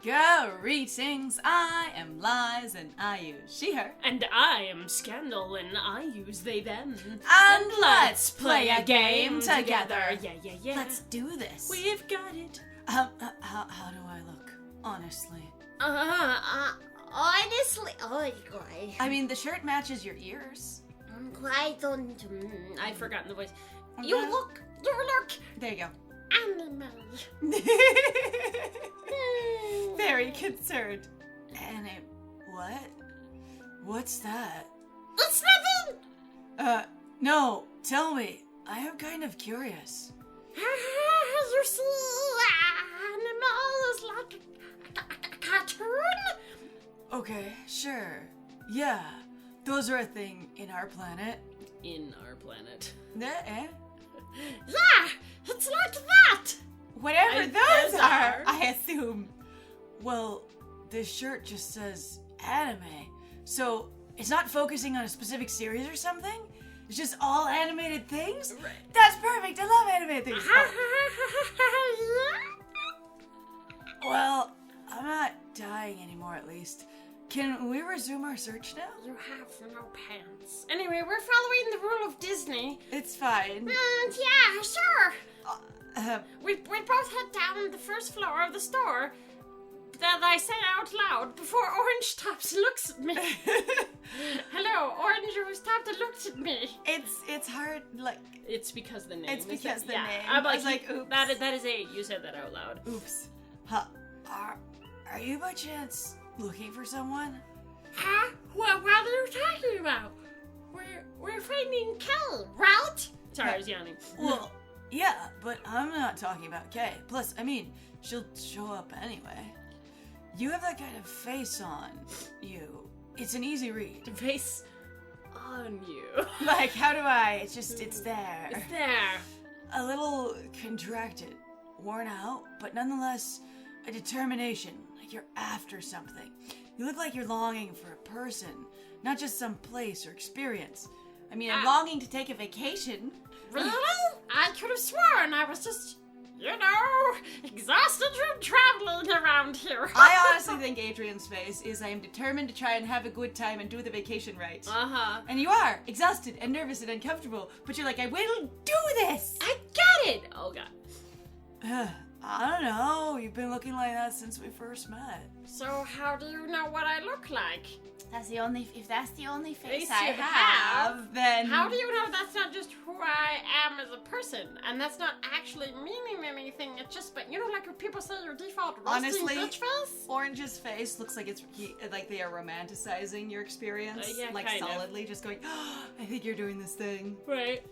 Greetings, I am Liz and I use she, her. And I am Scandal and I use they, them. And let's play a game together. Yeah. Let's do this. We've got it. How do I look? Honestly. Honestly, oh god. I mean, the shirt matches your ears. I'm quite on to I've forgotten the voice. You look There you go. animal. Very concerned. What? What's that? It's nothing. No, tell me. I am kind of curious. You see, animal is like a cartoon. Okay, sure. Yeah, those are a thing in our planet. In our planet. Eh? Yeah, it's like that. Whatever Those those are, I assume. Well, this shirt just says anime, so it's not focusing on a specific series or something? It's just all animated things? Right. That's perfect, I love animated things. Well, I'm not dying anymore at least. Can we resume our search now? You have no pants. Anyway, we're following the rule of Disney. It's fine. And yeah, sure. Uh, We both head down the first floor of the store. That I say out loud before Orange stops and looks at me. Hello, Orange who stopped and looked at me. it's hard, like, It's because the name. It's because the yeah. name. I'm I like, was like, oops. That is a. You said that out loud. oops. Huh, are you by chance looking for someone? Huh? What are you talking about? We're finding Kel, right? Sorry, I was yawning. Well, yeah, but I'm not talking about Kay. Plus, I mean, she'll show up anyway. You have that kind of face on you. It's an easy read. Face on you. Like, how do I? It's there. It's there. A little contracted, worn out, but nonetheless a determination, like you're after something. You look like you're longing for a person, not just some place or experience. I mean, I'm longing to take a vacation. Really? I could have sworn I was just, exhausted from traveling around here. I honestly think Adrian's face is I am determined to try and have a good time and do the vacation right. Uh-huh. And you are, exhausted and nervous and uncomfortable, but you're like, I will do this! I got it! Oh, God. I don't know, you've been looking like that since we first met. So how do you know what I look like? If that's the only face Face I you have, then... How do you know that's not just who I am as a person? And that's not actually meaning anything, it's just, but like when people say your default resting Honestly, bitch face? Orange's face looks like like they are romanticizing your experience, Yeah, like kind of. solidly, just going, oh, I think you're doing this thing. Right.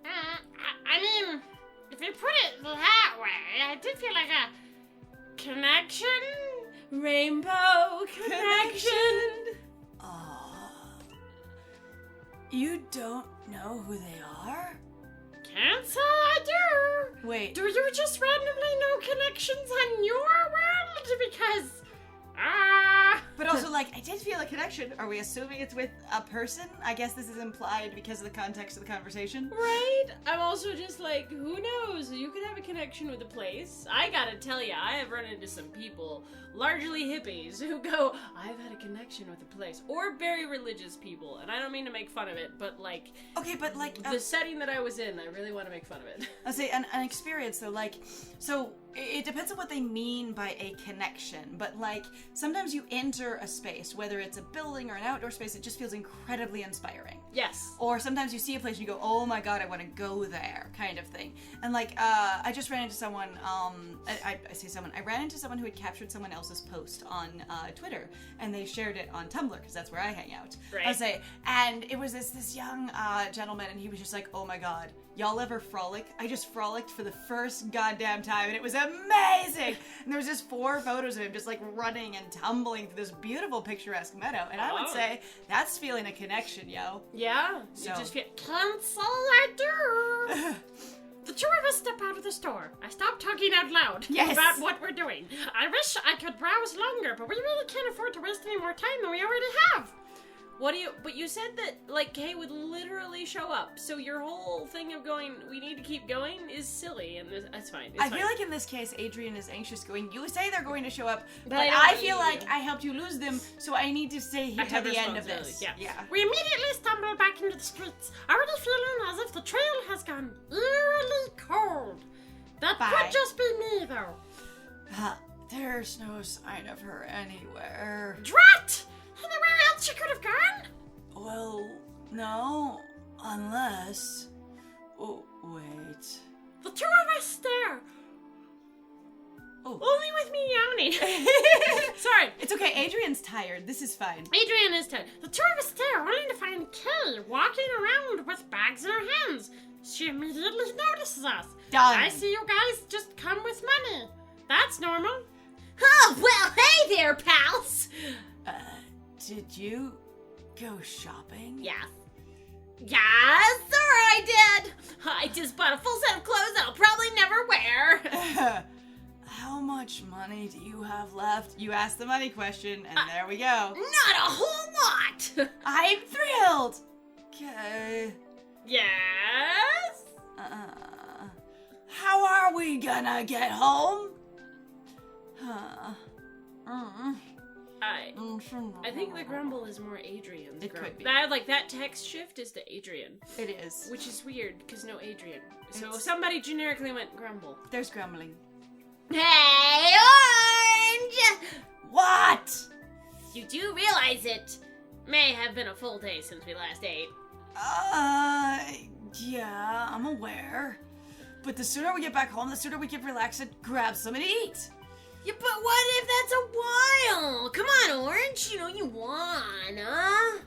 I mean, if you put it that way, I did feel like a connection. Rainbow connection. You don't know who they are? Can't say I do. Wait, Do you just randomly know connections on your world? Because, but also, like, I did feel a connection. Are we assuming it's with a person? I guess this is implied because of the context of the conversation. Right? I'm also just like, who knows? You could have a connection with a place. I gotta tell ya, I have run into some people, largely hippies, who go, I've had a connection with a place. Or very religious people, and I don't mean to make fun of it, but like, Okay, but like, the setting that I was in, I really want to make fun of it. I'll say an experience though, like, so it depends on what they mean by a connection, but like, sometimes you enter a space, whether it's a building or an outdoor space, it just feels incredibly inspiring. Yes. Or sometimes you see a place and you go, oh my god, I want to go there, kind of thing. And like, I just ran into someone, I ran into someone who had captured someone else's post on Twitter, and they shared it on Tumblr, because that's where I hang out. Right. I'll say, and it was this young gentleman, and he was just like, oh my god, y'all ever frolic? I just frolicked for the first goddamn time, and it was amazing! And there was just 4 photos of him just like running and tumbling through this beautiful picturesque meadow, and I would Oh. say, that's feeling a connection, yo. Yeah. So- You just feel, can't say I do. The two of us step out of the store. I stop talking out loud Yes. about what we're doing. I wish I could browse longer, but we really can't afford to waste any more time than we already have. But you said that, like, Kay would literally show up, so your whole thing of going, we need to keep going, is silly, and that's fine. It's I fine. feel like in this case, Adrian is anxious going, you say they're going to show up, but I don't I want feel you like to. I helped you lose them, so I need to stay here I to have the end of this. responsibility, yeah. We immediately stumble back into the streets, already feeling as if the trail has gone eerily cold. That Bye. could just be me, though. There's no sign of her anywhere. Drat! Anywhere else she could have gone? Well, no, unless... Oh, wait. The two of us stare. Oh. Only with me yawning. Sorry. It's okay, Adrian's tired. This is fine. Adrian is tired. The two of us stare, only to find Kay walking around with bags in her hands. She immediately notices us. Done. I see you guys just come with money. That's normal. Oh, well, hey there, pals! Did you go shopping? Yes. Yes, sir, I did! I just bought a full set of clothes that I'll probably never wear. How much money do you have left? You asked the money question, and there we go. Not a whole lot! I'm thrilled! Okay. Yes? How are we gonna get home? I think the grumble is more Adrian's. It could be. That text shift is to Adrian, It is. which is weird because no Adrian. So It's- somebody generically went grumble. There's grumbling. Hey, Orange! What? You do realize it may have been a full day since we last ate. Yeah, I'm aware. But the sooner we get back home, the sooner we can relax and grab something to eat. Yeah, but what if that's a while? Come on, Orange, you know you wanna.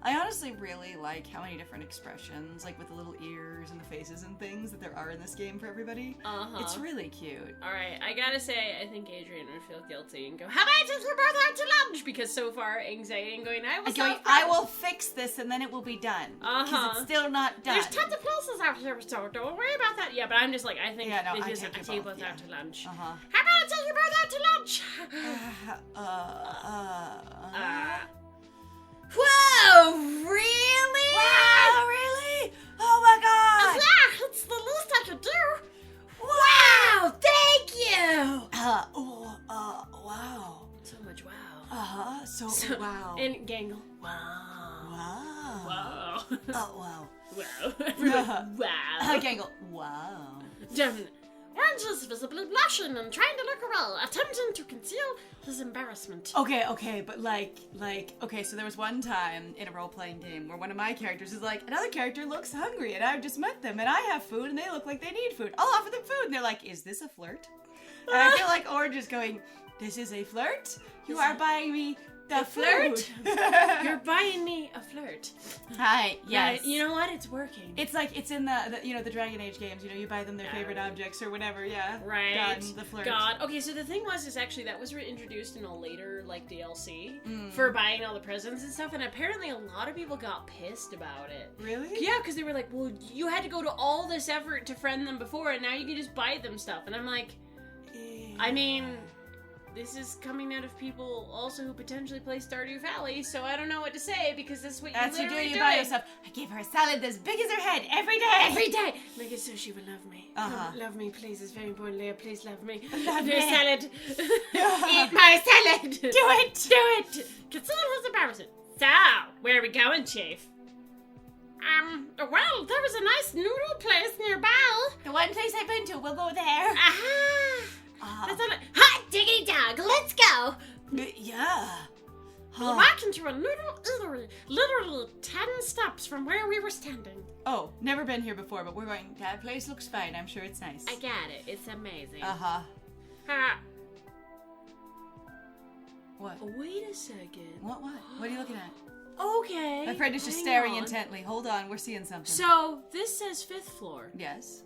I honestly really like how many different expressions, like with the little ears and the faces and things that there are in this game for everybody. Uh-huh. It's really cute. Alright, I gotta say, I think Adrian would feel guilty and go, how about I take you both out to lunch? Because so far, anxiety and going, I will fix this and then it will be done. Because Uh-huh. it's still not done. There's tons of places out here, so don't worry about that. Yeah, but I'm just like, I think Yeah, no, it I is take I you take you both, both yeah. out to lunch. Uh-huh. How about I take you both out to lunch? Whoa, really? Wow, really? Oh my god! Yeah, it's the least I could do. Wow, thank you! Wow. So much wow. Uh-huh, so, wow. And Gangle. Wow. Wow. Oh, wow. Wow. Everyone, wow. Gangle. Wow. Definitely. Orange is visibly blushing and trying to look away, attempting to conceal his embarrassment. Okay, but okay, so there was one time in a role-playing game where one of my characters is like, another character looks hungry, and I've just met them, and I have food, and they look like they need food. I'll offer them food, and they're like, is this a flirt? And I feel like Orange is going, this is a flirt? You are buying me the flirt? food. You're buying me a flirt. Hi, yes. Right, you know what? It's working. It's like, it's in the Dragon Age games, you buy them their favorite objects or whatever, yeah. Right. Done, the flirt. God. Okay, so the thing was, is actually that was introduced in a later, like, DLC for buying all the presents and stuff, and apparently a lot of people got pissed about it. Really? Yeah, because they were like, well, you had to go to all this effort to friend them before, and now you can just buy them stuff. And I'm like, I mean, this is coming out of people also who potentially play Stardew Valley, so I don't know what to say, because that's what That's you what you do, literally you doing. buy yourself. I gave her a salad as big as her head every day. Every day! Make it so she will love me. Uh-huh. Come, love me, please. It's very important, Leah. Please love me. Love Your me. salad. Eat my salad. Do it! Do it! Consider his embarrassment. So, where are we going, Chief? Well, there was a nice noodle place nearby. The one place I've been to, we'll go there. Aha! That's not hot diggity dog, let's go! Yeah. We walked into a noodle eatery, literally 10 steps from where we were standing. Oh, never been here before, but we're going, that place looks fine. I'm sure it's nice. I got it, it's amazing. Uh-huh. Uh, What? Wait a second. What? What are you looking at? Okay. My friend is just hang staring on. intently. Hold on, we're seeing something. So, this says 5th floor. Yes.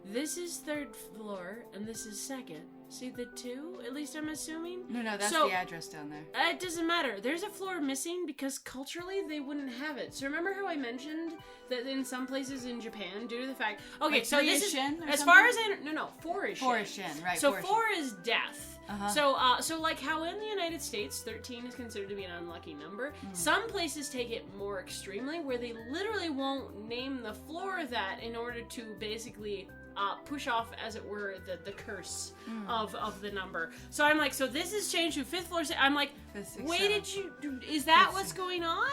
This is 3rd floor, and this is 2nd. See the 2? At least I'm assuming? No, that's So- the address down there. It doesn't matter. There's a floor missing because culturally they wouldn't have it. So remember how I mentioned that in some places in Japan, due to the fact... Okay, Like so 3 this is is... Shin or as something? far as I... No, 4 is Shin. 4 is Shin, right? So 4 is 4 is death. So like how in the United States 13 is considered to be an unlucky number, some places take it more extremely, where they literally won't name the floor that in order to basically push off, as it were, the curse of the number. So I'm like, so this has changed to 5th floor. I'm like, wait, is that what's going on?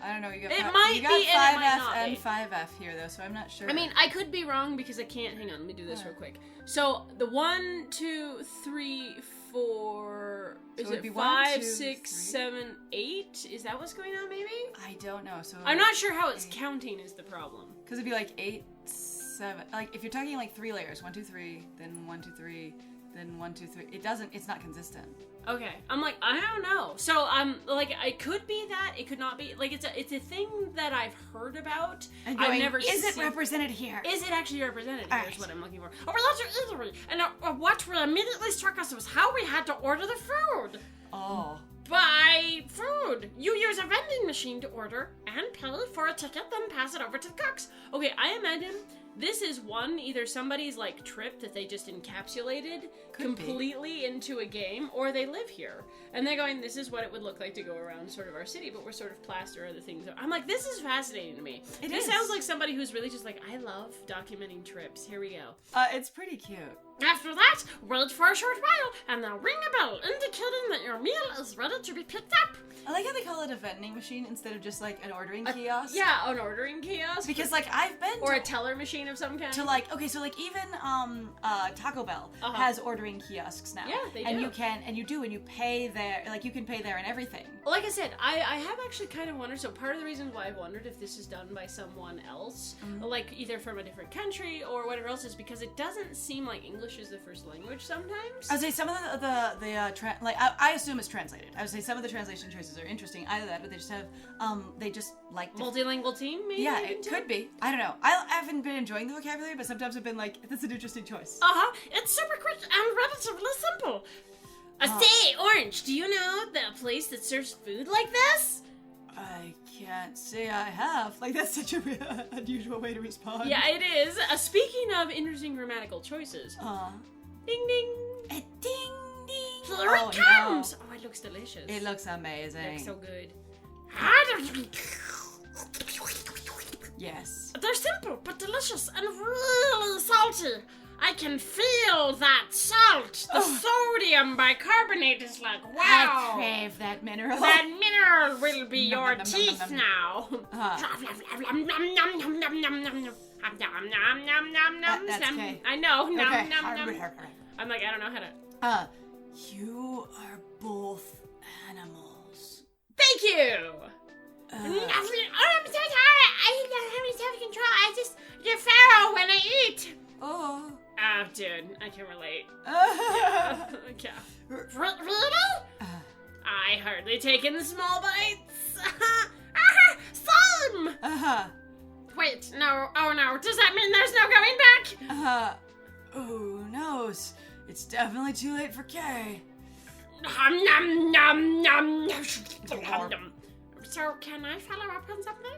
I don't know. You got It might you be, got and it might 5F not and be. 5F here though, so I'm not sure. I mean, I could be wrong because I can't. Hang on, let me do this real quick. So the 1, 2, 3, 4. So Is it would it be 5, 1, 2, 6, 3? 7, 8? Is that what's going on? Maybe. I don't know. So I'm not sure how it's counting is the problem. because it'd be like 8, 7. Like if you're talking like 3 layers, 1, 2, 3, then 1, 2, 3, then 1, 2, 3. It doesn't. It's not consistent. Okay, I'm like, I don't know. So I'm like, it could be that, it could not be. Like it's a thing that I've heard about. And I've going, never is it seen- represented here? Is it actually represented? All Here's right. what I'm looking for. Oh, well, that's Italy. And what immediately struck us was how we had to order the food. Oh. Buy food. You use a vending machine to order and pay for a ticket, then pass it over to the cooks. Okay, I imagine this is either somebody's like trip that they just encapsulated Could be. completely into a game, or they live here and they're going, this is what it would look like to go around sort of our city, but we're sort of plaster other things. I'm like, this is fascinating to me. This is. sounds like somebody who's really just like, I love documenting trips. Here we go. It's pretty cute. After that, wait for a short while, and they'll ring a bell indicating that your meal is ready to be picked up. I like how they call it a vending machine instead of just like an ordering kiosk. Yeah, an ordering kiosk. Because like I've been Or to, a teller machine of some kind. to like okay, so like even Taco Bell has ordering kiosks now. Yeah, they and do. you pay there, like you can pay there and everything. Like I said, I have actually kind of wondered, so part of the reason why I've wondered if this is done by someone else, like either from a different country or whatever else, is because it doesn't seem like English is the first language sometimes. I would say some of I assume it's translated. I would say some of the translation choices are interesting. Either that, but they just like to Multilingual team, maybe? yeah, even it too? could be. I don't know. I haven't been enjoying the vocabulary, but sometimes I've been like, that's an interesting choice. It's super quick and relatively simple. Say, Orange, do you know the place that serves food like this? I can't say I have. Like that's such a unusual way to respond. Yeah, it is. Speaking of interesting grammatical choices, ding ding. A ding ding. Here it comes. Oh, it looks delicious. No. It looks amazing. looks so good. Yes. They're simple but delicious and really salty. I can feel that salt. The sodium bicarbonate is like, wow. I crave that mineral. That mineral will be Nom, your nom, nom, teeth nom, nom. now. That's okay. I know. Nom, Okay. nom, nom. I'm like, I don't know how to. You are both animals. Thank you. Oh, I'm so sorry. I don't have any self-control. I just get feral when I eat. Oh. Oh, dude, I can relate. Yeah. Really? I hardly take in the small bites. Slime! Wait, no. Oh no. Does that mean there's no going back? Who knows? It's definitely too late for Kay. Nom nom nom nom. Nom. So, can I follow up on something?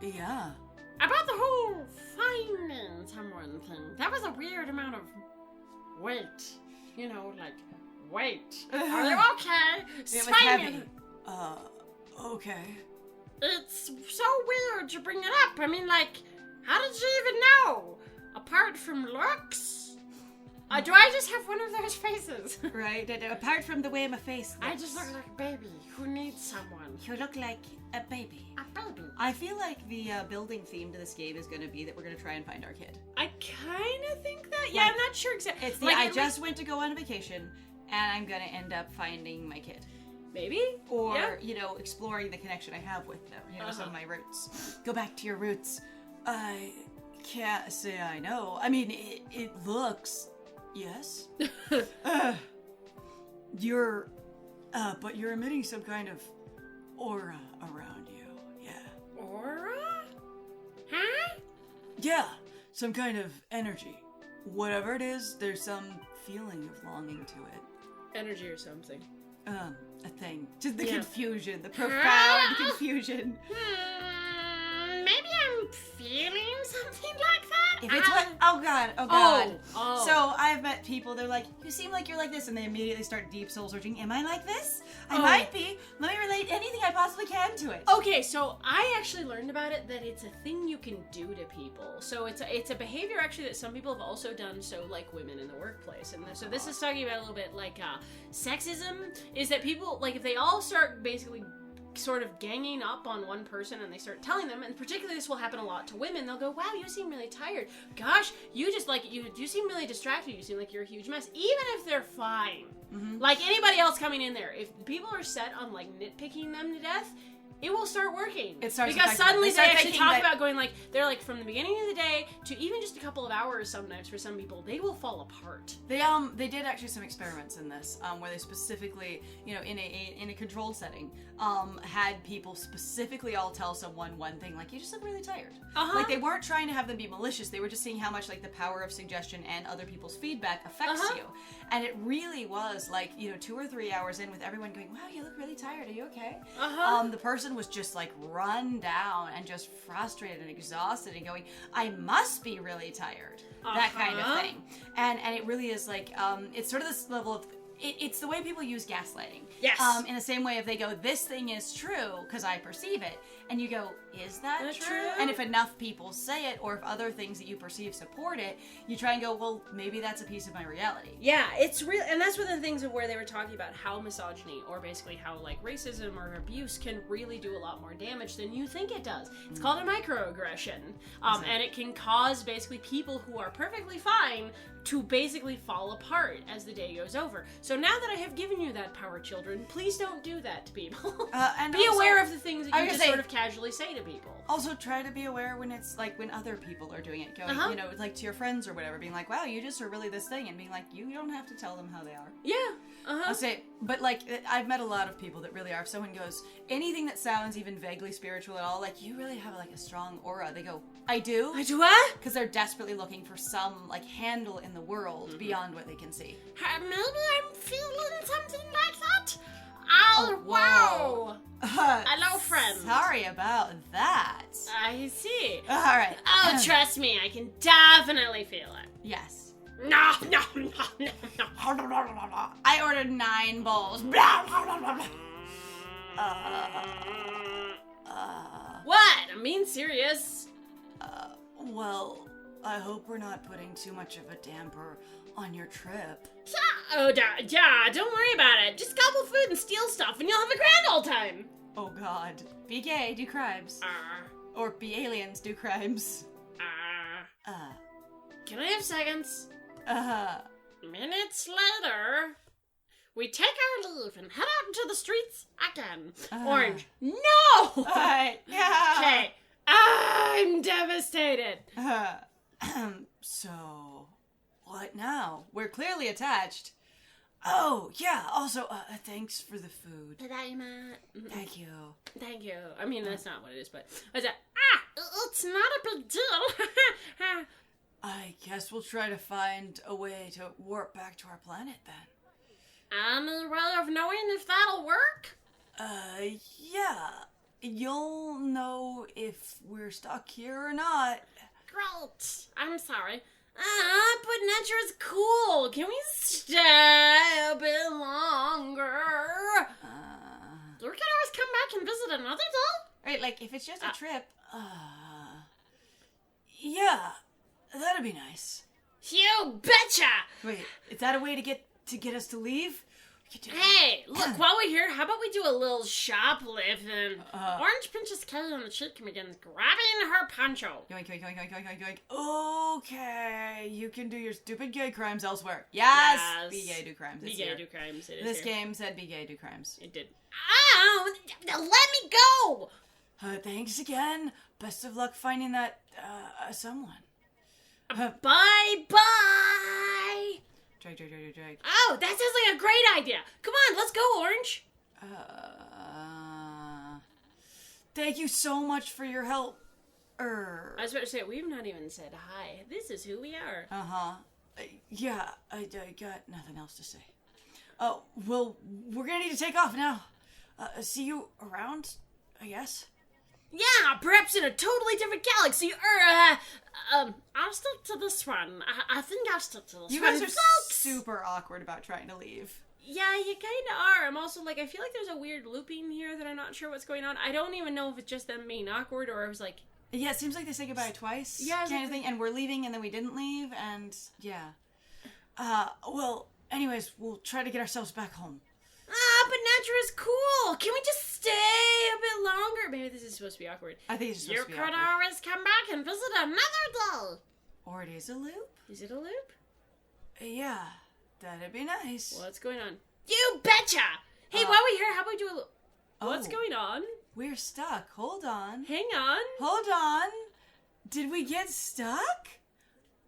Yeah. About the whole finding someone thing. That was a weird amount of weight. You know, like, weight. Are you okay? It was Finding- heavy. Okay. It's so weird to bring it up. I mean, like, how did you even know? Apart from looks? Do I just have one of those faces? Right? Apart from the way my face looks. I just look like a baby who needs someone. You look like a baby. A baby. I feel like the building theme to this game is going to be that we're going to try and find our kid. I kind of think that. Yeah, Like, I'm not sure exactly. It's the like, I it just went to go on vacation and I'm going to end up finding my kid. maybe Or, Yeah. you know, exploring the connection I have with them. You know, some of my roots. Go back to your roots. I can't say I know. I mean, it looks... Yes? But you're emitting some kind of aura around you. Yeah. Aura? Huh? Yeah, some kind of energy. Whatever it is, there's some feeling of longing to it. energy or something. A thing. Just the Yeah. confusion, the profound confusion. Maybe I'm feeling something like that? If it's what? Oh god. Oh god. Oh. So I've met people. They're like, "You seem like you're like this," and they immediately start deep soul searching. Am I like this? I Oh. might be. Let me relate anything I possibly can to it. Okay, so I actually learned about it that it's a thing you can do to people. So it's a behavior actually that some people have also done. So like women in the workplace, and so this is talking about a little bit like sexism. Is that people like if they all start basically sort of ganging up on one person and they start telling them, and particularly this will happen a lot to women, they'll go, wow, you seem really tired, gosh, you just like you seem really distracted, you seem like you're a huge mess, even if they're fine. Like anybody else coming in there, if people are set on like nitpicking them to death, it will start working. It starts because affecting them. suddenly They they start actually thinking talk that- about going like they're like from the beginning of the day to even just a couple of hours sometimes for some people they will fall apart. They did actually some experiments in this where they specifically, you know, in a controlled setting, had people specifically all tell someone one thing, like, you just look really tired. Like they weren't trying to have them be malicious. They were just seeing how much like the power of suggestion and other people's feedback affects you. And it really was like, you know, 2 or 3 hours in with everyone going, wow, you look really tired. Are you okay? The person was just like run down and just frustrated and exhausted and going, I must be really tired. That kind of thing. And it really is like, it's sort of this level of, it's the way people use gaslighting. Yes. In the same way if they go, this thing is true because I perceive it. And you go, is that That true? true? And if enough people say it, or if other things that you perceive support it, you try and go, well, maybe that's a piece of my reality. Yeah, it's real, and that's one of the things of where they were talking about how misogyny, or basically how like racism or abuse, can really do a lot more damage than you think it does. It's called a microaggression, and it can cause basically people who are perfectly fine to basically fall apart as the day goes over. So now that I have given you that power, children, please don't do that to people. And Be also- aware of the things that I you was just gonna sort say- of casually say to people. Also, try to be aware when it's like when other people are doing it, going, you know, like to your friends or whatever, being like, wow, you just are really this thing, and being like, you don't have to tell them how they are. Yeah. I'll say, but like, I've met a lot of people that really are. If someone goes, anything that sounds even vaguely spiritual at all, like, you really have like a strong aura, they go, I do? I do what? Because they're desperately looking for some like handle in the world beyond what they can see. Maybe I'm feeling something like that. Oh, wow. Hello, friend. Sorry about that. I see. All right. Oh, trust me, I can definitely feel it. Yes. No. I ordered 9 bowls. What? I'm being serious. Well, I hope we're not putting too much of a damper on your trip. Oh, yeah, don't worry about it. Just gobble food and steal stuff, and you'll have a grand old time. Oh God. Be gay, do crimes. Or be aliens, do crimes. Can I have seconds? Minutes later, we take our leave and head out into the streets again. Orange. No! Alright, yeah. Okay, I'm devastated. So, what now? We're clearly attached. Oh, yeah, also, thanks for the food. Tadaima. Thank you. Thank you. I mean, that's not what it is, but... It's not a big deal. I guess we'll try to find a way to warp back to our planet then. Any way of knowing if that'll work? Yeah. You'll know if we're stuck here or not. Great. I'm sorry. but nature is cool. Can we stay a bit longer? You can always come back and visit another day. Right, like, if it's just a trip, yeah, that'd be nice. You betcha! Wait, is that a way to get us to leave? We could do Hey, look, while we're here, how about we do a little shoplifting? Orange pinches Kelly on the cheek and begins grabbing her poncho. Yoink, yoink, yoink, yoink, yoink, yoink, yoink. Okay, you can do your stupid gay crimes elsewhere. Yes! Yes. Be gay, do crimes. Be It's gay, here. do crimes. It is This here. game said be gay, do crimes. It did. Ow! Let me go! Thanks again. Best of luck finding that, someone. Bye-bye! Drag, drag, drag, drag, drag. Oh, that sounds like a great idea. Come on, let's go, Orange. Thank you so much for your help. I was about to say, we've not even said hi. This is who we are. Yeah, I got nothing else to say. Oh, well, we're gonna need to take off now. See you around, I guess. Yeah, perhaps in a totally different galaxy, I'll stick to this one. I think I'll stick to this You one. guys are Folks! super awkward about trying to leave. Yeah, you kind of are. I'm also like, I feel like there's a weird looping here that I'm not sure what's going on. I don't even know if it's just them being awkward or it was like, Yeah, it seems like they say goodbye twice. Yeah, kind of thing. And we're leaving, and then we didn't leave, and yeah. Well, anyways, we'll try to get ourselves back home. but Natra is cool. Can we just stay a bit longer? Maybe this is supposed to be awkward. I think it's just You supposed to be could awkward. always come back and visit another day. Or it is a loop. Is it a loop? Yeah, that'd be nice. What's going on? You betcha! Hey, while we're here, how about we do a loop? What's Oh. going on? We're stuck. Hold on. Hang on. Hold on. Did we get stuck?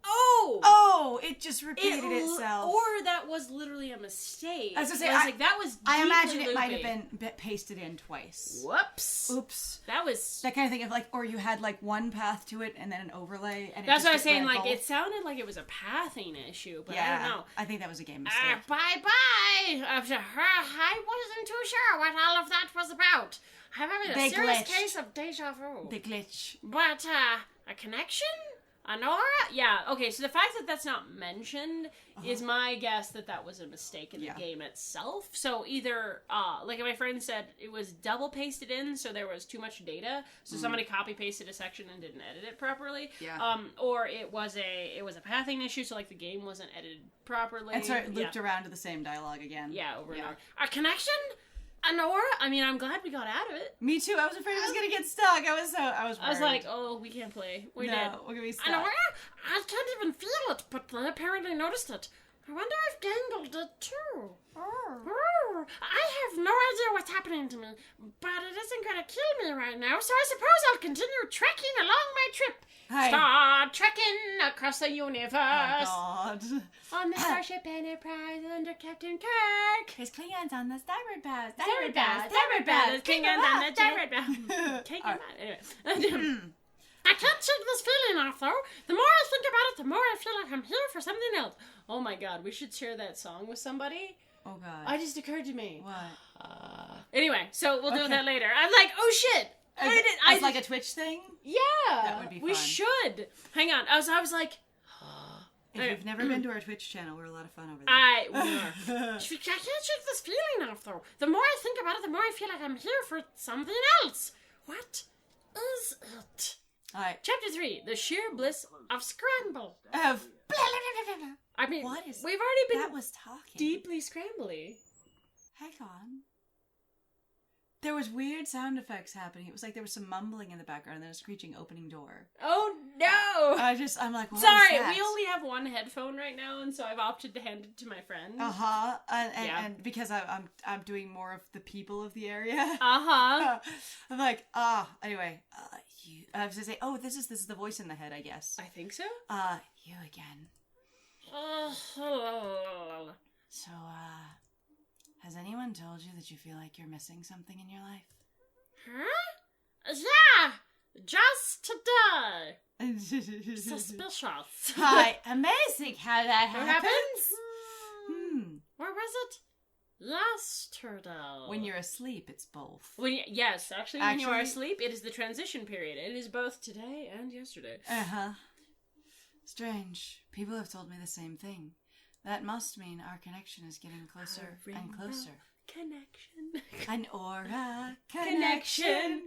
Oh! Oh, it just repeated itself. Or that was literally a mistake. I was gonna say, like, that was I imagine deeply it might have loopy. been pasted in twice. Whoops. Oops. That was... That kind of thing of like, or you had like one path to it and then an overlay. And That's it just what I was saying, read like, both. it sounded like it was a pathing issue, but Yeah, I don't know. I think that was a game mistake. Bye-bye. I wasn't too sure what all of that was about. I'm having a They serious glitched. case of deja vu. The glitch. But, a connection? Honora? Yeah, okay, so the fact that that's not mentioned is my guess that that was a mistake in the Yeah. game itself. So either, like my friend said, it was double pasted in, so there was too much data, so somebody copy pasted a section and didn't edit it properly. Yeah. Or it was a pathing issue, so like the game wasn't edited properly. And so it looped yeah. around to the same dialogue again. Yeah, over and Yeah. over. A connection? Honora? I mean, I'm glad we got out of it. Me too. I was afraid I was gonna get stuck. I was worried. I was like, oh, we can't play. We're dead. no, we're gonna be stuck. Honora? I can't even feel it, but they apparently noticed it. I wonder if Gangle did too. Oh, I have no idea what's happening to me, but it isn't going to kill me right now, so I suppose I'll continue trekking along my trip. Hi. Start trekking across the universe. Oh God. On the Starship Enterprise under Captain Kirk. There's Klingons on the starboard bow. Starboard bow, starboard bow, there's Klingons on the starboard bow. Take your mind. Anyway. I can't shake this feeling off, though. The more I think about it, the more I feel like I'm here for something else. Oh my god, we should share that song with somebody. Oh God. I just occurred to me. What? Anyway, so we'll do Okay. that later. I'm like, oh shit. As like a Twitch thing? Yeah. That would be We fun. should. Hang on. I was like, If you've never been to our Twitch channel, we're a lot of fun over there. I we are. I can't shake this feeling off, though. The more I think about it, the more I feel like I'm here for something else. What is it? Alright. Chapter 3, The Sheer Bliss. Of scramble. Of I mean, What is we've already been that was talking. deeply scrambly. Hang on. There was weird sound effects happening. It was like there was some mumbling in the background and then a screeching opening door. Oh no! I'm like, what Sorry, was that? we only have one headphone right now, and so I've opted to hand it to my friend. Uh-huh. Yeah. And because I'm doing more of the people of the area. Uh-huh. I'm like, anyway, I was gonna say, oh, this is the voice in the head, I guess. I think so. You again. So, has anyone told you that you feel like you're missing something in your life? Huh? Yeah! Just today. Suspicious. Hi, amazing how that What happens. happens? Where was it? Yesterday. When you're asleep, it's both. Yes, actually, when you are Actually- asleep, it is the transition period. It is both today and yesterday. Uh-huh. Strange. People have told me the same thing. That must mean our connection is getting closer and rainbow closer. Connection. An aura connection.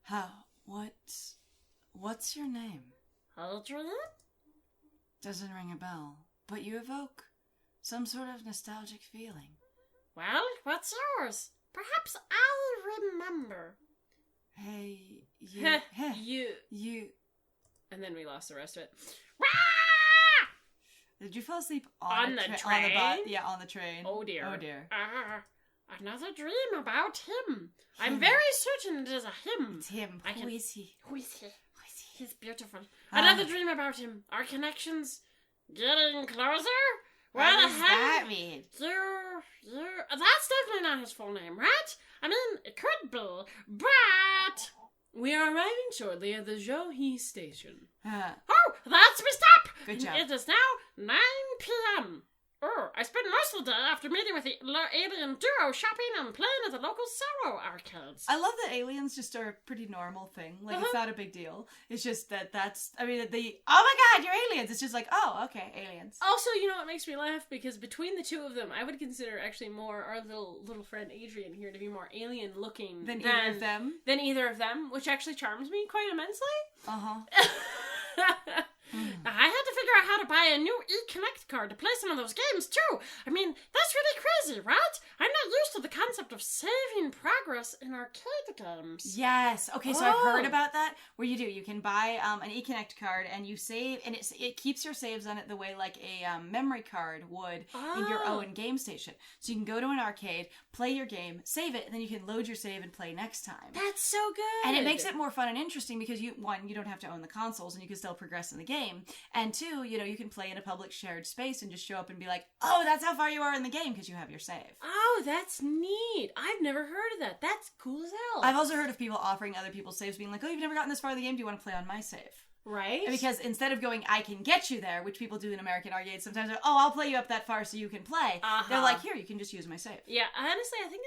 How? What's your name? Adrian? Doesn't ring a bell, but you evoke some sort of nostalgic feeling. Well, what's yours? Perhaps I'll remember. Hey, you. you. And then we lost the rest of it. Did you fall asleep On the train? On the train. Oh dear. Oh dear. Another dream about him. I'm very certain it is a him. It's him. I Who can- is he? Who is he? He's beautiful. Ah. Another dream about him. Our connections getting closer? Where What the does hell? that mean? That's definitely not his full name, right? I mean, it could be, but... We are arriving shortly at the Johi station. Oh, that's my stop! Good job. It is now 9 p.m. I spent most of the day after meeting with the alien duo shopping and playing at the local Sorrow arcades. I love that aliens just are a pretty normal thing. Like, it's not a big deal. It's just that's, I mean, oh my god, you're aliens! It's just like, oh, okay, aliens. Also, you know what makes me laugh? Because between the two of them, I would consider actually more our little friend Adrian here to be more alien looking Than either of them? Than either of them, which actually charms me quite immensely. Uh-huh. I had to figure out how to buy a new eConnect card to play some of those games, too. I mean, that's really crazy, right? I'm not used to the concept of saving progress in arcade games. Yes. Okay, so I've heard about that. Where you can buy an eConnect card and you save, and it keeps your saves on it the way like a memory card would in your own game station. So you can go to an arcade, play your game, save it, and then you can load your save and play next time. That's so good. And it makes it more fun and interesting because you don't have to own the consoles and you can still progress in the game. And two, you can play in a public shared space and just show up and be like, oh, that's how far you are in the game because you have your save. Oh, that's neat. I've never heard of that. That's cool as hell. I've also heard of people offering other people's saves, being like, oh, you've never gotten this far in the game, do you want to play on my save? Right? Because instead of going, I can get you there, which people do in American arcades sometimes, oh, I'll play you up that far so you can play. They're like, here, you can just use my save. Yeah, honestly, I think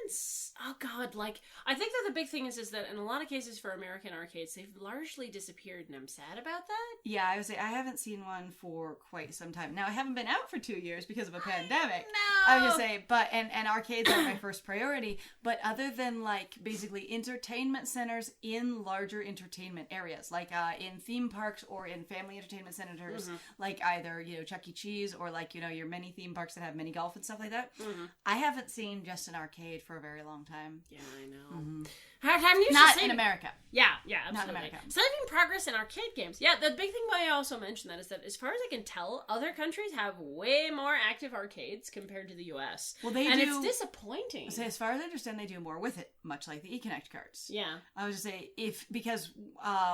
I think that the big thing is that in a lot of cases for American arcades, they've largely disappeared, and I'm sad about that. Yeah, I would say I haven't seen one for quite some time. Now, I haven't been out for 2 years because of a pandemic. No! I would just say, and arcades are my first priority, but other than, like, basically entertainment centers in larger entertainment areas, like in theme parks or in family entertainment centers, like either, Chuck E. Cheese or, like, your mini theme parks that have mini golf and stuff like that, I haven't seen just an arcade for a very long time. Yeah, I know. Mm-hmm. I'm used Not to in America. Yeah, absolutely. Not in America. Saving progress in arcade games. Yeah, the big thing why I also mentioned that is that as far as I can tell, other countries have way more active arcades compared to the US. Well, they and do. And it's disappointing. So as far as I understand, they do more with it, much like the eConnect cards. Yeah. I was just say, because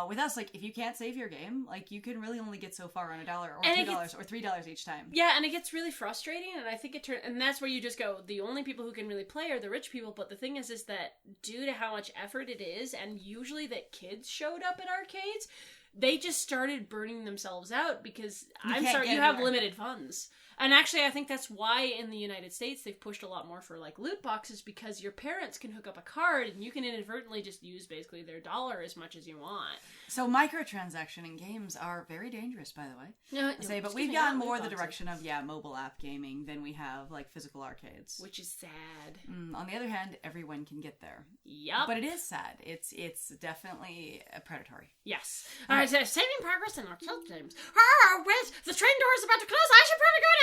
with us, like, if you can't save your game, like, you can really only get so far on $1 or $2 or $3 each time. Yeah, and it gets really frustrating, and I think and that's where you just go, the only people who can really play are the rich people, but the thing is that due to how much effort it is, and usually that kids showed up at arcades, they just started burning themselves out because, you have limited funds. And actually, I think that's why in the United States they've pushed a lot more for, like, loot boxes, because your parents can hook up a card and you can inadvertently just use basically their dollar as much as you want. So microtransaction in games are very dangerous, by the way. No, But we've gone more the direction of, mobile app gaming than we have, like, physical arcades. Which is sad. On the other hand, everyone can get there. Yep. But it is sad. It's definitely predatory. Yes. All right, saving progress in arcade games. Oh, wait, the train door is about to close. I should probably go now.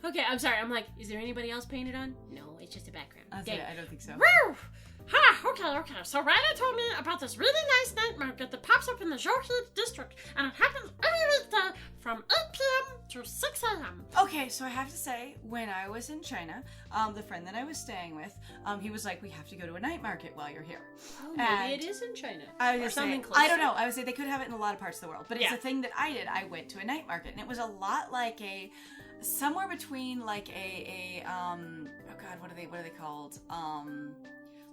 Okay, I'm sorry. I'm like, is there anybody else painted on? No, it's just a background. I don't think so. Woo! Okay. So Riley told me about this really nice night market that pops up in the Johi district, and it happens every weekday from 8 p.m. to 6 a.m. Okay, so I have to say, when I was in China, the friend that I was staying with, he was like, we have to go to a night market while you're here. Oh, maybe it is in China. I would or just something say, close. I don't know. I would say they could have it in a lot of parts of the world, but it's Yeah. a thing that I did. I went to a night market, and it was a lot like somewhere between like what are they called?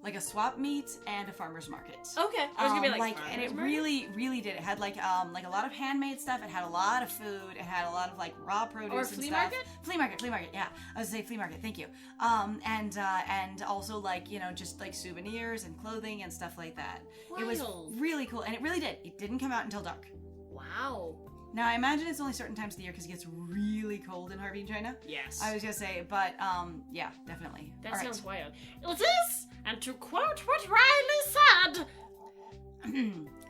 Like a swap meet and a farmer's market. Okay, I was gonna be like and it farmer's really, really did. It had like a lot of handmade stuff. It had a lot of food. It had a lot of like raw produce Or and flea stuff. market? Flea market. Yeah, I was gonna say flea market. Thank you. And also like just like souvenirs and clothing and stuff like that. It was Wild. really cool, and it really did. It didn't come out until dark. Wow. Now I imagine it's only certain times of the year because it gets really cold in Harvey, China. Yes. I was gonna say, but yeah, definitely. That All right. sounds wild. It is, and to quote what Riley said,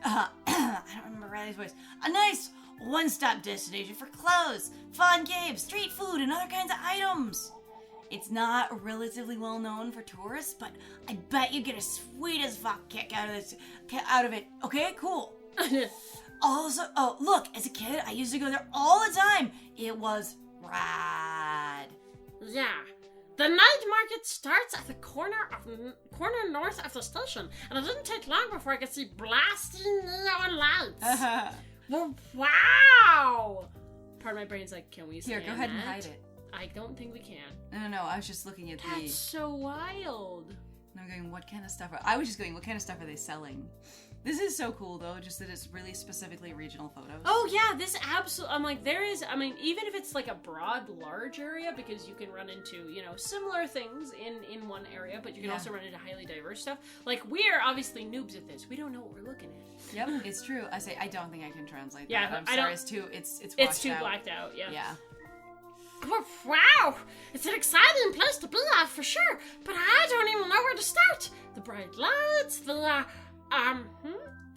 I don't remember Riley's voice. A nice one-stop destination for clothes, fun games, street food, and other kinds of items. It's not relatively well known for tourists, but I bet you get a sweet as fuck kick out of it. Okay, cool. Also, look, as a kid, I used to go there all the time. It was rad. yeah. The night market starts at the corner north of the station, and it didn't take long before I could see blasting neon lights. Well, wow! Part of my brain's like, can we Here, stand go ahead and that? hide it. I don't think we can. No, I was just looking at That's so wild. I'm going, what kind of stuff? I was just going, what kind of stuff are they selling? This is so cool though, just that it's really specifically regional photos. Oh yeah, this absolutely. I'm like, there is. I mean, even if it's like a broad, large area, because you can run into, you know, similar things in one area, but you can also run into highly diverse stuff. Like, we're obviously noobs at this. We don't know what we're looking at. Yep, it's true. I don't think I can translate Yeah, that. I'm I sorry. don't- It's It's washed too out. blacked out. Yeah. Yeah. Oh, wow! It's an exciting place to be at for sure, but I don't even know where to start. The bright lights, The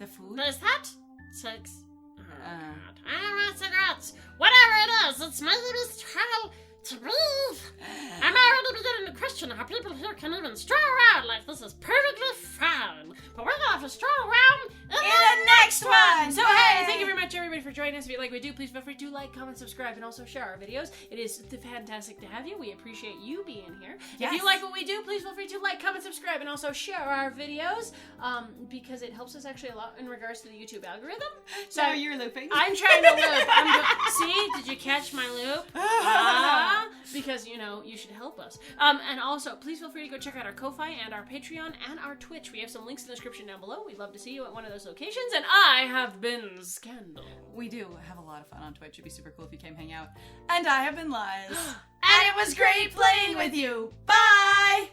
food. Is that? Six. Oh, God. I don't want cigarettes. Whatever it is, it's made me struggle to breathe. I'm already beginning to question how people here can even stroll around like this is perfectly fine. But we're gonna have to stroll around in the next one! So hey, thank you very much everybody for joining us. If you like what we do, please feel free to like, comment, subscribe, and also share our videos. It is fantastic to have you. We appreciate you being here. Yes. If you like what we do, please feel free to like, comment, subscribe, and also share our videos, because it helps us actually a lot in regards to the YouTube algorithm. So you're looping. I'm trying to loop. See, did you catch my loop? Because, you know, you should help us. And also, please feel free to go check out our Ko-Fi and our Patreon and our Twitch. We have some links in the description down below. We'd love to see you at one of those locations. And I have been Scandal. We do have a lot of fun on Twitch. It'd be super cool if you came hang out. And I have been Liz. And it was great playing with you. Bye!